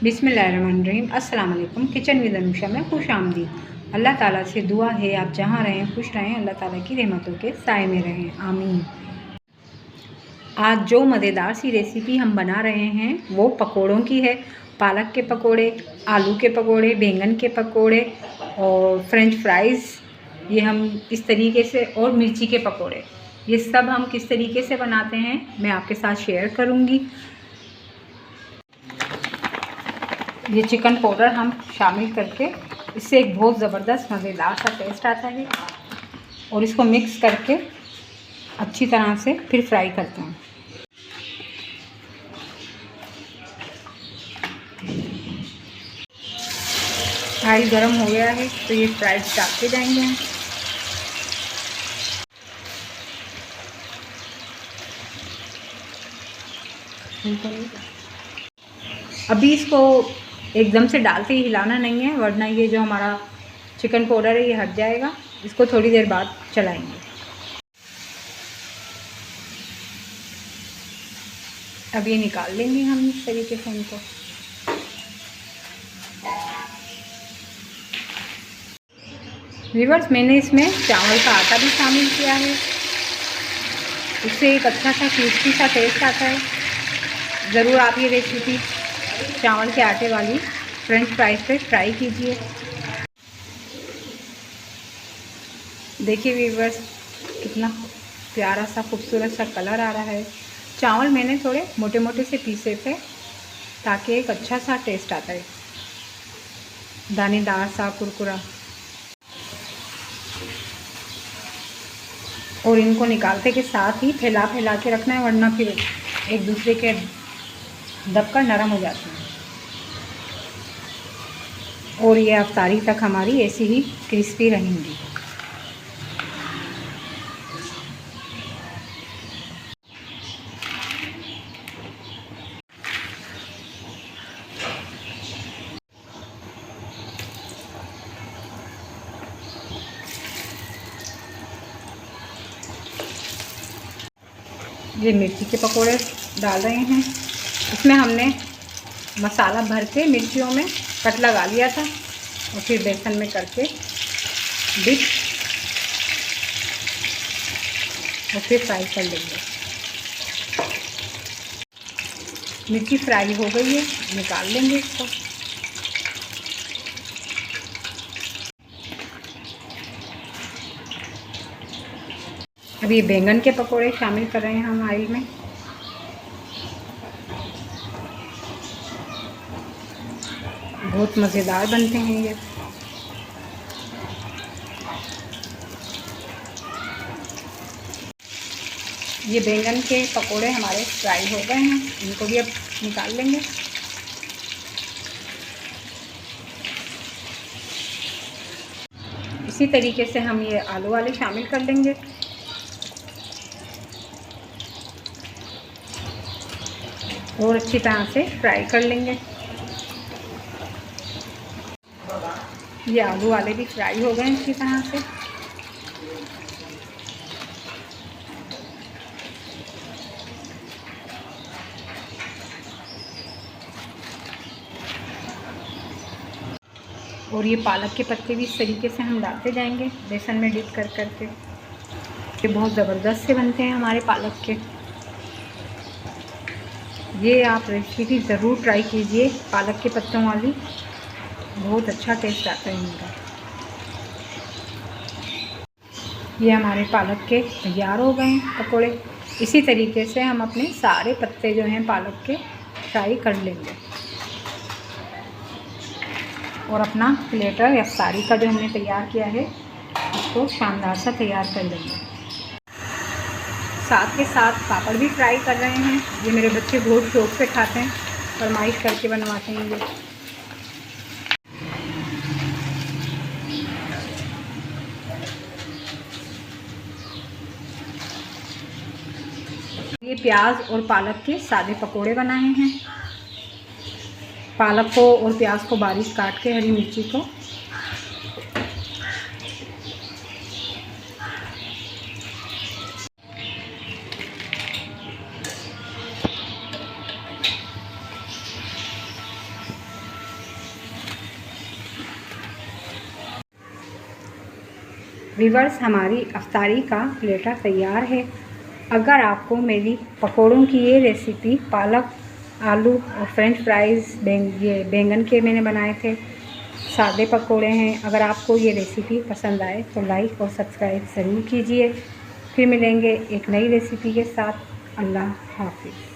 बिस्मिल्लाहिर्रहमानिर्रहीम। अस्सलाम वालेकुम। किचन विद अनुषा में खुश आमदीद। अल्लाह ताला से दुआ है आप जहाँ रहें खुश रहें, अल्लाह ताला की रहमतों के साए में रहें, आमीन। आज जो मज़ेदार सी रेसिपी हम बना रहे हैं वो पकोड़ों की है। पालक के पकोड़े, आलू के पकोड़े, बैंगन के पकोड़े और फ्रेंच फ्राइज़, ये हम इस तरीके से, और मिर्ची के पकोड़े, ये सब हम किस तरीके से बनाते हैं मैं आपके साथ शेयर करूँगी। ये चिकन पाउडर हम शामिल करके इससे एक बहुत ज़बरदस्त मज़ेदार सा टेस्ट आता है, और इसको मिक्स करके अच्छी तरह से फिर फ्राई करते हैं। ऑयल गरम हो गया है तो ये फ्राइज डालते जाएंगे हम। अभी इसको एकदम से डालते ही हिलाना नहीं है, वरना ये जो हमारा चिकन पाउडर है ये हट जाएगा। इसको थोड़ी देर बाद चलाएंगे। अब ये निकाल लेंगे हम इस तरीके से इनको। व्यूअर्स, मैंने इसमें चावल का आटा भी शामिल किया है, इससे एक अच्छा सा क्रिस्पी सा टेस्ट आता है। ज़रूर आप ये रेसिपी चावल के आटे वाली फ्रेंच फ्राइज पे ट्राई कीजिए। देखिए व्यूअर्स, कितना प्यारा सा खूबसूरत सा कलर आ रहा है। चावल मैंने थोड़े मोटे मोटे से पीसे थे ताकि एक अच्छा सा टेस्ट आता है, दानेदार सा कुरकुरा। और इनको निकालते के साथ ही फैला फैला के रखना है, वरना फिर एक दूसरे के दबकर नरम हो जाते हैं। और ये अफ्तारी तक हमारी ऐसी ही क्रिस्पी रहेंगी। ये मिर्ची के पकोड़े डाल रहे हैं। इसमें हमने मसाला भर के मिर्चियों में कट लगा लिया था और फिर बेसन में करके डिप और फिर फ्राई कर लेंगे। मिर्ची फ्राई हो गई है, निकाल लेंगे इसको। अब ये बैंगन के पकोड़े शामिल कर रहे हैं हम ऑयल में। बहुत मज़ेदार बनते हैं ये। ये बैंगन के पकोड़े हमारे फ्राई हो गए हैं, इनको भी अब निकाल लेंगे। इसी तरीके से हम ये आलू वाले शामिल कर लेंगे। और अच्छी तरह से फ्राई कर लेंगे। ये आलू वाले भी फ्राई हो गए अच्छी तरह से। और ये पालक के पत्ते भी इस तरीके से हम डालते जाएंगे बेसन में डिप कर करके। ये बहुत ज़बरदस्त से बनते हैं हमारे पालक के। ये आप रेसिपी ज़रूर ट्राई कीजिए, पालक के पत्तों वाली, बहुत अच्छा टेस्ट आता है इनका। ये हमारे पालक के तैयार हो गए हैं पकोड़े। इसी तरीके से हम अपने सारे पत्ते जो हैं पालक के फ्राई कर लेंगे और अपना प्लेटर या अफ्तारी का जो हमने तैयार किया है उसको शानदार सा तैयार कर लेंगे। साथ के साथ पापड़ भी फ्राई कर रहे हैं। ये मेरे बच्चे बहुत शौक से खाते हैं, फरमाइश करके बनवाते हैं ये प्याज और पालक के सादे पकोड़े बनाए हैं। पालक को और प्याज को बारीक काट के, हरी मिर्ची को व्यूअर्स, हमारी अफ्तारी का प्लेटर तैयार है। अगर आपको मेरी पकोड़ों की ये रेसिपी, पालक आलू और फ्रेंच फ्राइज़ ये बैंगन के मैंने बनाए थे, सादे पकोड़े हैं, अगर आपको ये रेसिपी पसंद आए तो लाइक और सब्सक्राइब ज़रूर कीजिए। फिर मिलेंगे एक नई रेसिपी के साथ। अल्लाह हाफिज़।